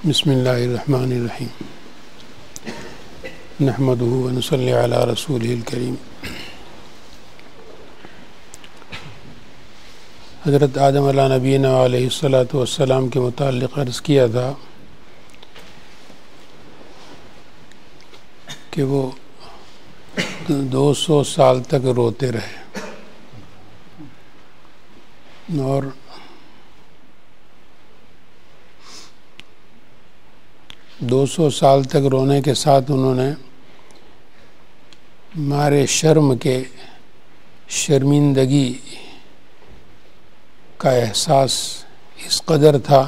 بسم اللہ الرحمن الرحیم نحمدہ ونصلی علی رسولہ الکریم۔ حضرت آدم علیہ نبینا علیہ الصلاۃ والسلام کے متعلق عرض کیا تھا کہ وہ 200 سال تک روتے رہے اور دو سو سال تک رونے کے ساتھ انہوں نے مارے شرم کے شرمندگی کا احساس اس قدر تھا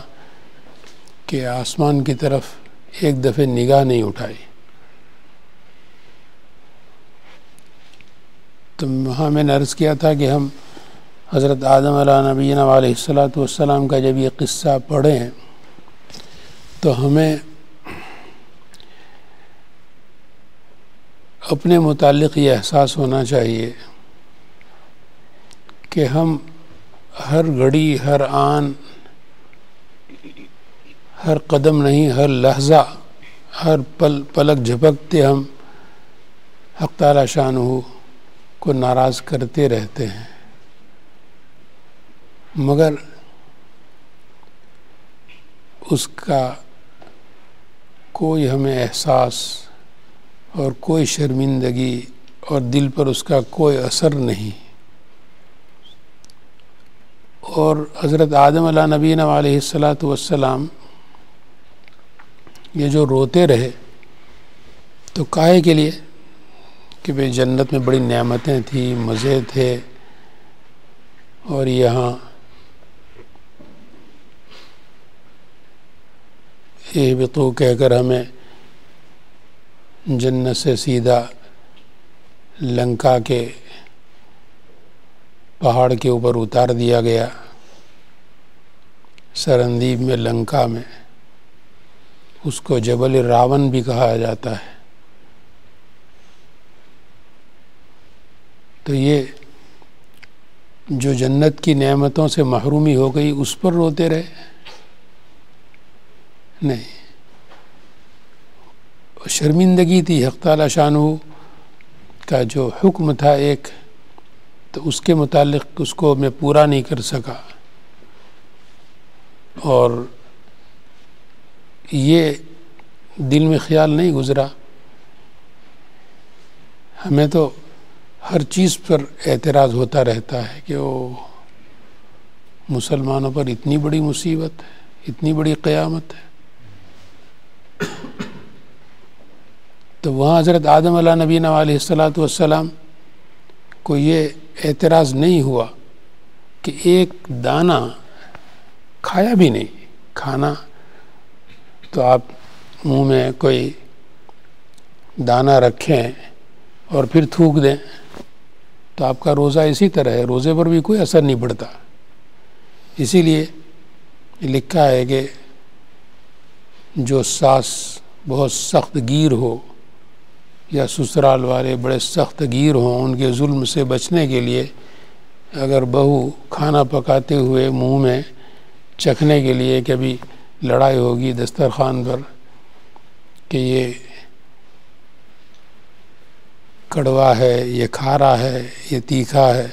کہ آسمان کی طرف ایک دفعہ نگاہ نہیں اٹھائی۔ تو وہاں میں نے عرض کیا تھا کہ ہم حضرت آدم علیہ نبینا علیہ الصلاۃ والسلام کا جب یہ قصہ پڑھیں تو ہمیں اپنے متعلق یہ احساس ہونا چاہیے کہ ہم ہر گھڑی، ہر آن، ہر قدم نہیں، ہر لحظہ، ہر پلک جھپکتے ہم حق تعالی شانہ کو ناراض کرتے رہتے ہیں، مگر اس کا کوئی ہمیں احساس اور کوئی شرمندگی اور دل پر اس کا کوئی اثر نہیں۔ اور حضرت آدم علیہ نبینا علیہ الصلاۃ والسلام یہ جو روتے رہے تو کاہے کے لیے کہ بھئی جنت میں بڑی نعمتیں تھیں، مزے تھے، اور یہاں اہبطوا کہہ کر ہمیں جنت سے سیدھا لنکا کے پہاڑ کے اوپر اتار دیا گیا، سرندیب میں، لنکا میں، اس کو جبل راون بھی کہا جاتا ہے۔ تو یہ جو جنت کی نعمتوں سے محرومی ہو گئی اس پر روتے رہے؟ نہیں، شرمندگی تھی حق تعالی شانہ کا جو حکم تھا ایک، تو اس کے متعلق اس کو میں پورا نہیں کر سکا، اور یہ دل میں خیال نہیں گزرا۔ ہمیں تو ہر چیز پر اعتراض ہوتا رہتا ہے کہ وہ مسلمانوں پر اتنی بڑی مصیبت ہے، اتنی بڑی قیامت ہے۔ تو وہاں حضرت آدم علیہ نبینا علیہ الصلاۃ والسلام کو یہ اعتراض نہیں ہوا کہ ایک دانہ کھایا بھی نہیں۔ کھانا تو آپ منہ میں کوئی دانہ رکھیں اور پھر تھوک دیں تو آپ کا روزہ اسی طرح ہے، روزے پر بھی کوئی اثر نہیں پڑتا۔ اسی لیے لکھا ہے کہ جو ساس بہت سخت گیر ہو یا سسرال والے بڑے سخت گیر ہوں، ان کے ظلم سے بچنے کے لیے اگر بہو کھانا پکاتے ہوئے منہ میں چکھنے کے لیے کبھی لڑائی ہوگی دسترخوان پر کہ یہ کڑوا ہے، یہ کھارا ہے، یہ تیکھا ہے،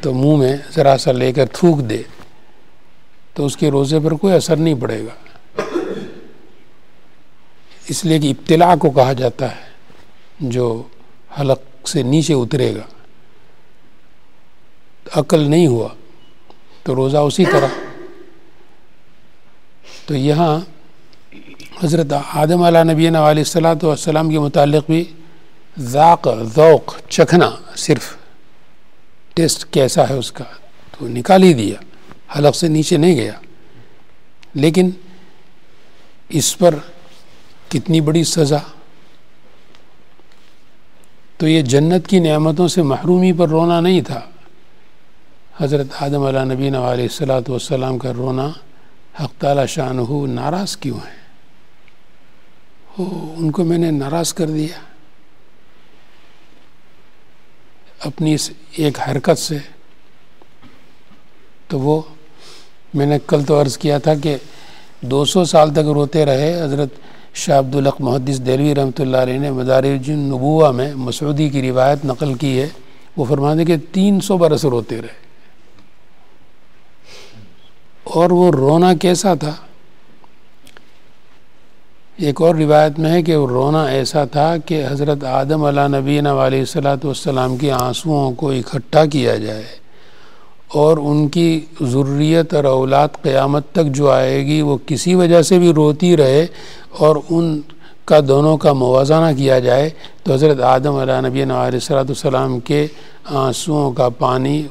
تو منہ میں ذرا سا لے کر تھوک دے تو اس کے روزے پر کوئی اثر نہیں پڑے گا، اس لیے کہ ابتلاع کو کہا جاتا ہے جو حلق سے نیچے اترے گا۔ عقل نہیں ہوا تو روزہ اسی طرح۔ تو یہاں حضرت آدم علیہ نبینا علیہ الصلاۃ والسلام کے متعلق بھی ذوق چکھنا، صرف ٹیسٹ کیسا ہے اس کا تو نکال ہی دیا، حلق سے نیچے نہیں گیا، لیکن اس پر کتنی بڑی سزا۔ تو یہ جنت کی نعمتوں سے محرومی پر رونا نہیں تھا، حضرت آدم علیہ نبینا علیہ الصلاۃ والسلام کا رونا حق تعالی شانہ ناراض کیوں ہے، ان کو میں نے ناراض کر دیا اپنی اس ایک حرکت سے۔ تو وہ میں نے کل تو عرض کیا تھا کہ 200 سال تک روتے رہے۔ حضرت شاہ عبدالحق محدث دہلوی رحمۃ اللہ علیہ نے مدارج النبوہ میں مسعودی کی روایت نقل کی ہے، وہ فرماتے ہیں کہ 300 برس روتے رہے۔ اور وہ رونا کیسا تھا؟ ایک اور روایت میں ہے کہ وہ رونا ایسا تھا کہ حضرت آدم علیہ نبینا علیہ الصلاۃ والسلام کی آنسوؤں کو اکٹھا کیا جائے اور ان کی ذریت اور اولاد قیامت تک جو آئے گی وہ کسی وجہ سے بھی روتی رہے اور ان کا دونوں کا موازنہ کیا جائے تو حضرت آدم علیہ نبینا علیہ الصلاۃ والسلام کے آنسوؤں کا پانی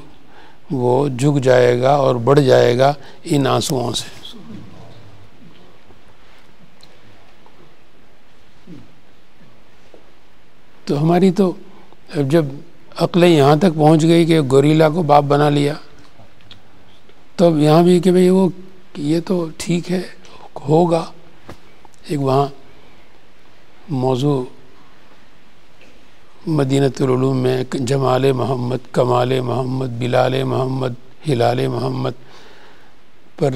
وہ جھک جائے گا اور بڑھ جائے گا ان آنسوؤں سے۔ تو ہماری تو اب جب عقلیں یہاں تک پہنچ گئی کہ گوریلا کو باپ بنا لیا، تو اب یہاں بھی کہ بھئی وہ یہ تو ٹھیک ہے ہوگا۔ ایک وہاں موضوع مدینۃ العلوم میں جمال محمد، کمال محمد، بلال محمد، ہلال محمد پر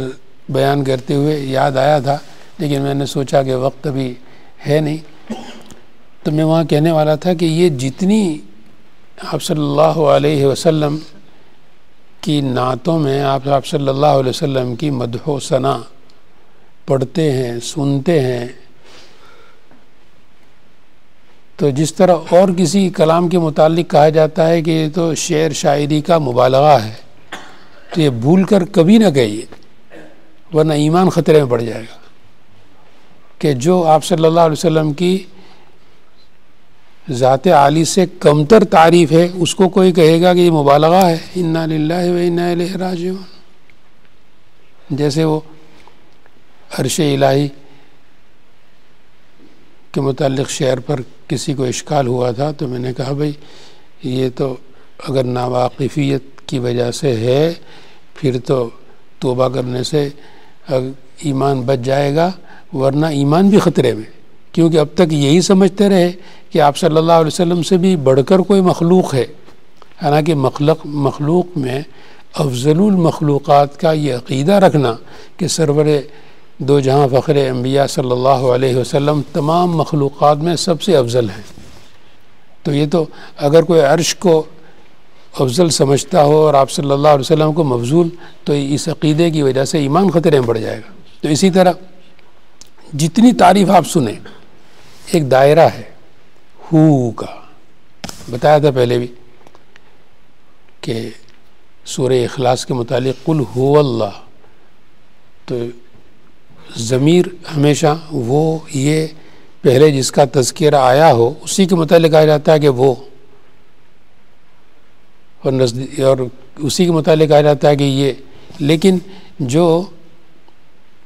بیان کرتے ہوئے یاد آیا تھا، لیکن میں نے سوچا کہ وقت ابھی ہے نہیں، تو میں وہاں کہنے والا تھا کہ یہ جتنی آپ صلی اللہ علیہ وسلم کی نعتوں میں آپ صلی اللہ علیہ وسلم کی مدح و ثنا پڑھتے ہیں، سنتے ہیں، تو جس طرح اور کسی کلام کے متعلق کہا جاتا ہے کہ یہ تو شعر شاعری کا مبالغہ ہے، تو یہ بھول کر کبھی نہ کہیے، ورنہ ایمان خطرے میں پڑ جائے گا۔ کہ جو آپ صلی اللہ علیہ وسلم کی ذات عالی سے کمتر تعریف ہے اس کو کوئی کہے گا کہ یہ مبالغہ ہے، انا للہ و انا الیہ راجعون۔ جیسے وہ عرش الہی کے متعلق شعر پر کسی کو اشکال ہوا تھا، تو میں نے کہا بھئی یہ تو اگر ناواقفیت کی وجہ سے ہے پھر تو توبہ کرنے سے ایمان بچ جائے گا، ورنہ ایمان بھی خطرے میں، کیونکہ اب تک یہی سمجھتے رہے کہ آپ صلی اللہ علیہ وسلم سے بھی بڑھ کر کوئی مخلوق ہے، حالانکہ مخلوق میں افضل المخلوقات کا یہ عقیدہ رکھنا کہ سرور دو جہاں فخر انبیاء صلی اللہ علیہ وسلم تمام مخلوقات میں سب سے افضل ہیں، تو یہ تو اگر کوئی عرش کو افضل سمجھتا ہو اور آپ صلی اللہ علیہ وسلم کو مفضول، تو اس عقیدے کی وجہ سے ایمان خطرے میں بڑھ جائے گا۔ تو اسی طرح جتنی تعریف آپ سنیں، ایک دائرہ ہے ہو کا، بتایا تھا پہلے بھی کہ سورہ اخلاص کے متعلق قل هو اللہ، تو ضمیر ہمیشہ وہ یہ پہلے جس کا تذکرہ آیا ہو اسی کے متعلق کہا جاتا ہے کہ وہ، اور اسی کے متعلق کہا جاتا ہے کہ یہ، لیکن جو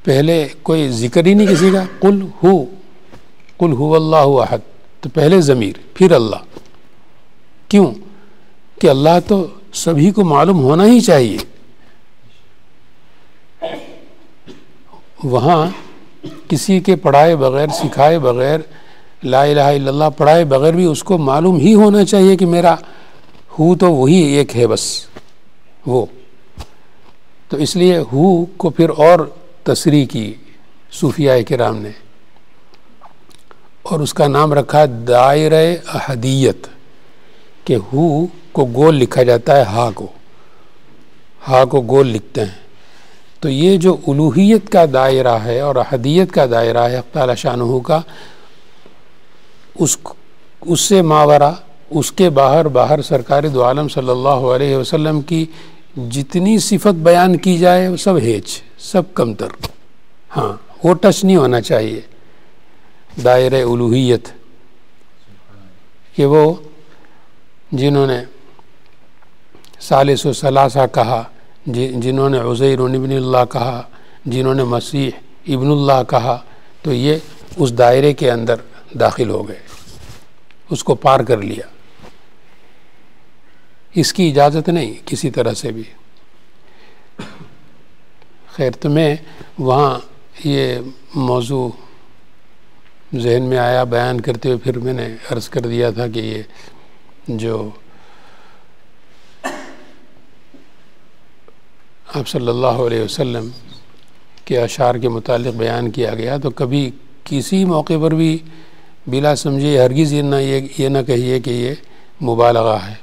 پہلے کوئی ذکر ہی نہیں کسی کا، قل هو اللہ احد، تو پہلے ضمیر پھر اللہ، کیوں کہ اللہ تو سبھی کو معلوم ہونا ہی چاہیے۔ وہاں کسی کے پڑھائے بغیر، سکھائے بغیر، لا الہ الا اللہ پڑھائے بغیر بھی اس کو معلوم ہی ہونا چاہیے کہ میرا ہو تو وہی ایک ہے بس وہ، تو اس لیے ہو کو پھر اور تصریح کی صوفیاء کرام نے، اور اس کا نام رکھا دائرہ احدیت، کہ ہو کو گول لکھا جاتا ہے، ہا کو گول لکھتے ہیں، تو یہ جو الوہیت کا دائرہ ہے اور احدیت کا دائرہ ہے حق تعالی شانہ کا، اس سے ماورا، اس کے باہر سرکار دو عالم صلی اللہ علیہ وسلم کی جتنی صفت بیان کی جائے وہ سب ہیچ، سب کمتر، ہاں وہ ٹچ نہیں ہونا چاہیے دائرہ الوہیت، کہ وہ جنہوں نے ثالث و ثلاثہ کہا، جنہوں نے عزیر ابن اللہ کہا، جنہوں نے مسیح ابن اللہ کہا، تو یہ اس دائرے کے اندر داخل ہو گئے، اس کو پار کر لیا، اس کی اجازت نہیں کسی طرح سے بھی۔ خیر، تو میں وہاں یہ موضوع ذہن میں آیا بیان کرتے ہوئے، پھر میں نے عرض کر دیا تھا کہ یہ جو آپ صلی اللہ علیہ وسلم کے اشعار کے متعلق بیان کیا گیا، تو کبھی کسی موقع پر بھی بلا سمجھے ہرگز یہ نہ کہیے کہ یہ مبالغہ ہے،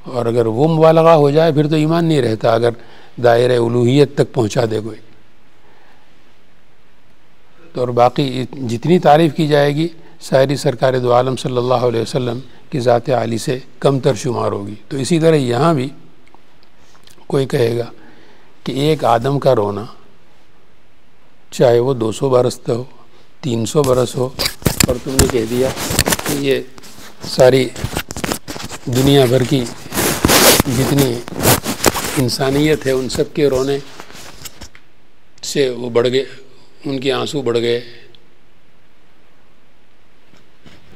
اور اگر وہ مبالغہ ہو جائے پھر تو ایمان نہیں رہتا، اگر دائرہ الوہیت تک پہنچا دے کوئی۔ تو اور باقی جتنی تعریف کی جائے گی ساری سرکار دو عالم صلی اللہ علیہ وسلم کی ذات عالی سے کم تر شمار ہوگی۔ تو اسی طرح یہاں بھی کوئی کہے گا کہ ایک آدم کا رونا، چاہے وہ 200 برس ہو، 300 برس ہو، اور تم نے کہہ دیا کہ یہ ساری دنیا بھر کی جتنی انسانیت ہے ان سب کے رونے سے وہ بڑھ گئے، ان کے آنسو بڑھ گئے،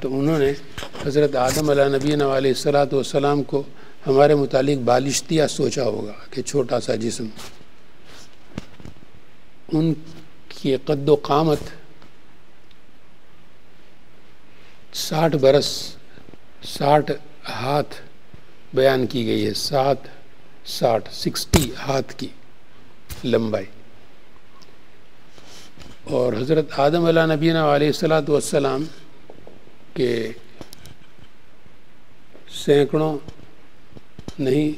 تو انہوں نے حضرت آدم علیہ نبینا علیہ الصلاۃ والسلام کو ہمارے متعلق بالشتیہ سوچا ہوگا کہ چھوٹا سا جسم۔ ان کی قد و قامت 60 برس 60 ہاتھ بیان کی گئی ہے، 60 ہاتھ کی لمبائی، اور حضرت آدم علیہ نبینا علیہ الصلاۃ والسلام کہ سینکڑوں نہیں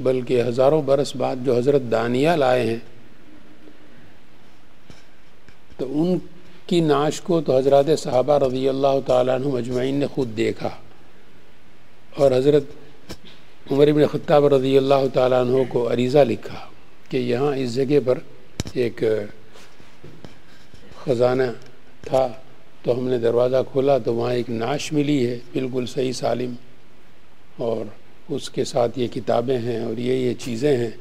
بلکہ ہزاروں برس بعد جو حضرت دانیال آئے ہیں، تو ان کی نعش کو تو حضرات صحابہ رضی اللہ تعالیٰ عنہ مجمعین نے خود دیکھا، اور حضرت عمر بن خطاب رضی اللہ تعالیٰ عنہ کو عریضہ لکھا کہ یہاں اس جگہ پر ایک خزانہ تھا، تو ہم نے دروازہ کھولا تو وہاں ایک نعش ملی ہے بالکل صحیح سالم، اور اس کے ساتھ یہ کتابیں ہیں اور یہ چیزیں ہیں۔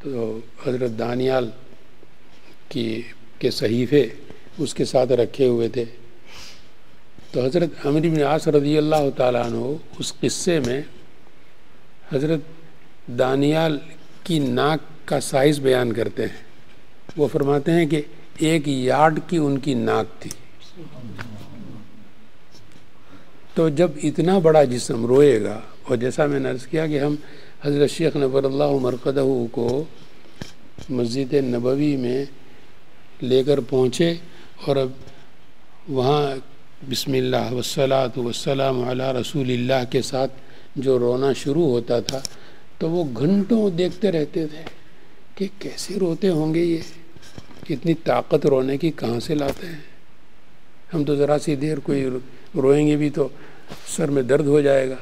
تو حضرت دانیال کے صحیفے اس کے ساتھ رکھے ہوئے تھے۔ تو حضرت عمرو بن عاص رضی اللہ تعالیٰ عنہ اس قصے میں حضرت دانیال کی ناک کا سائز بیان کرتے ہیں، وہ فرماتے ہیں کہ 1 یارڈ کی ان کی ناک تھی۔ تو جب اتنا بڑا جسم روئے گا، اور جیسا میں نے عرض کیا کہ ہم حضرت شیخ نور اللہ مرقدہ کو مسجد نبوی میں لے کر پہنچے، اور اب وہاں بسم اللہ والصلاۃ والسلام علی رسول اللہ کے ساتھ جو رونا شروع ہوتا تھا، تو وہ گھنٹوں دیکھتے رہتے تھے کہ کیسے روتے ہوں گے، یہ کتنی طاقت رونے کی کہاں سے لاتے ہیں۔ ہم تو ذرا سی دیر کوئی روئیں گے بھی تو سر میں درد ہو جائے گا۔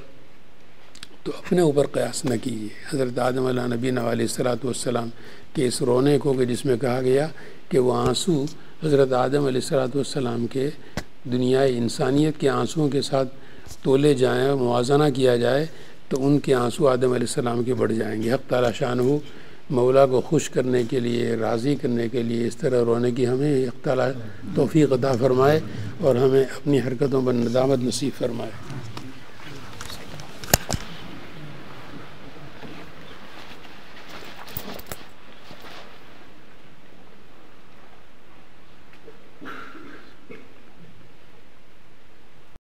تو اپنے اوپر قیاس نہ کیجیے۔ حضرت آدم علیہ نبینا علیہ الصلاۃ والسلام کے اس رونے کو کہ جس میں کہا گیا کہ وہ آنسو حضرت آدم علیہ الصلاۃ والسلام کے دنیائے انسانیت کے آنسوؤں کے ساتھ تولے جائیں، موازنہ کیا جائے، تو ان کے آنسو آدم علیہ السلام کے بڑھ جائیں گے۔ حق تعالیٰ شانہ مولا کو خوش کرنے کے لیے، راضی کرنے کے لیے اس طرح رونے کی ہمیں حق تعالیٰ توفیق عطا فرمائے، اور ہمیں اپنی حرکتوں پر ندامت نصیب فرمائے۔